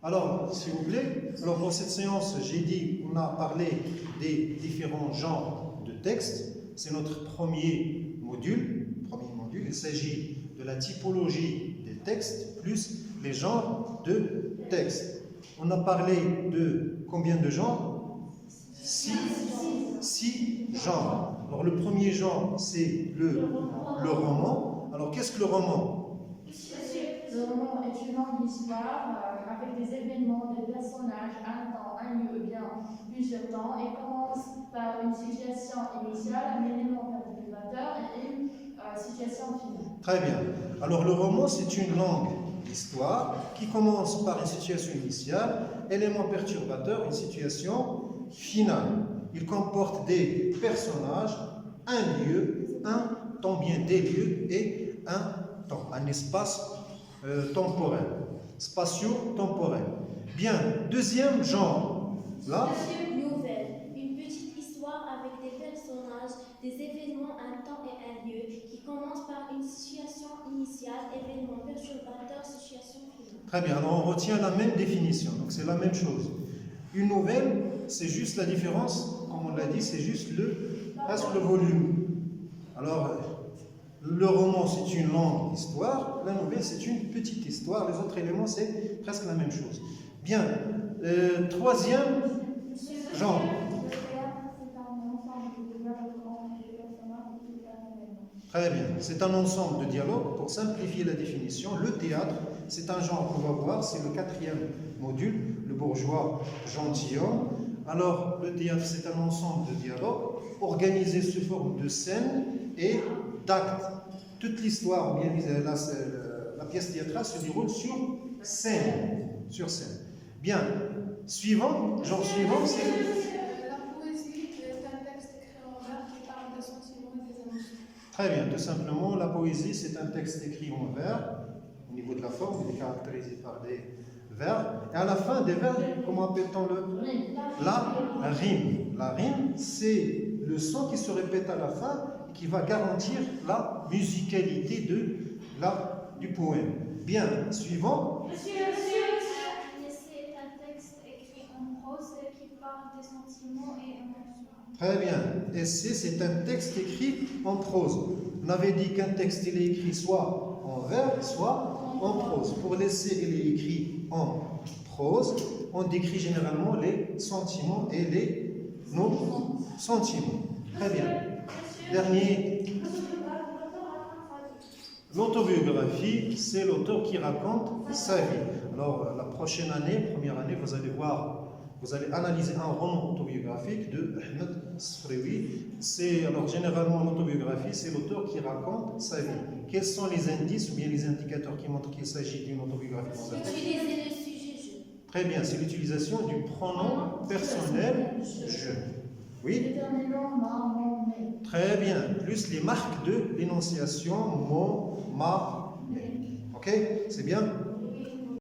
Alors, s'il vous plaît, alors pour cette séance, j'ai dit, on a parlé des différents genres de textes. C'est notre premier module. Il s'agit de la typologie des textes plus les genres de textes. On a parlé de combien de genres? Six genres. Alors le premier genre, c'est le roman. Alors qu'est-ce que le roman? Le roman est une longue histoire avec des événements, des personnages, un temps, un lieu, bien plusieurs temps, et commence par une situation initiale, un élément perturbateur et une situation finale. Très bien. Alors le roman, c'est une longue histoire qui commence par une situation initiale, élément perturbateur, une situation finale. Il comporte des personnages, un lieu, un temps, bien des lieux et un temps, un espace temporel, spatio-temporel. Bien, deuxième genre, là. Nouvelle, une petite histoire avec des personnages, des événements, un temps et un lieu qui commence par une situation initiale, événement perturbateur, situation finale. Très bien, alors on retient la même définition, donc c'est la même chose. Une nouvelle, c'est juste la différence, comme on l'a dit, c'est juste presque le volume. Alors, le roman, c'est une longue histoire, la nouvelle, c'est une petite histoire, les autres éléments, c'est presque la même chose. Bien, troisième genre. Très bien, c'est un ensemble de dialogues. Pour simplifier la définition, le théâtre, c'est un genre qu'on va voir, c'est le quatrième module, le bourgeois gentilhomme. Alors, le théâtre, c'est un ensemble de dialogues organisés sous forme de scènes et d'actes. Toute l'histoire, bien la pièce théâtrale se déroule sur scène. Bien, suivant, genre suivant, c'est... La poésie est un texte écrit en vers qui parle des sentiments et des émotions. Très bien, tout simplement, la poésie, c'est un texte écrit en vers. Au niveau de la forme, il est caractérisé par des vers. Et à la fin des vers, comment appelle-t-on la rime. La rime, c'est le son qui se répète à la fin et qui va garantir la musicalité du poème. Bien, suivant. C'est un texte écrit en prose qui parle des sentiments et émotions. Très bien. Essai, c'est un texte écrit en prose. On avait dit qu'un texte, il est écrit soit en vers, soit en prose. Pour l'essai, il est écrit en prose. On décrit généralement les sentiments et les non-sentiments. Très bien. Dernier. L'autobiographie, c'est l'auteur qui raconte sa vie. Alors, la prochaine année, première année, vous allez voir, vous allez analyser un roman autobiographique de Ahmed Sfrewi. Alors, généralement, l'autobiographie, c'est l'auteur qui raconte sa vie. Quels sont les indices ou bien les indicateurs qui montrent qu'il s'agit d'une autobiographie? Utiliser le sujet je. Très bien, c'est l'utilisation du pronom personnel je. Oui? Déterminant ma, mon, mais. Très bien. Plus les marques de l'énonciation, mon, ma, mais. Ok? C'est bien?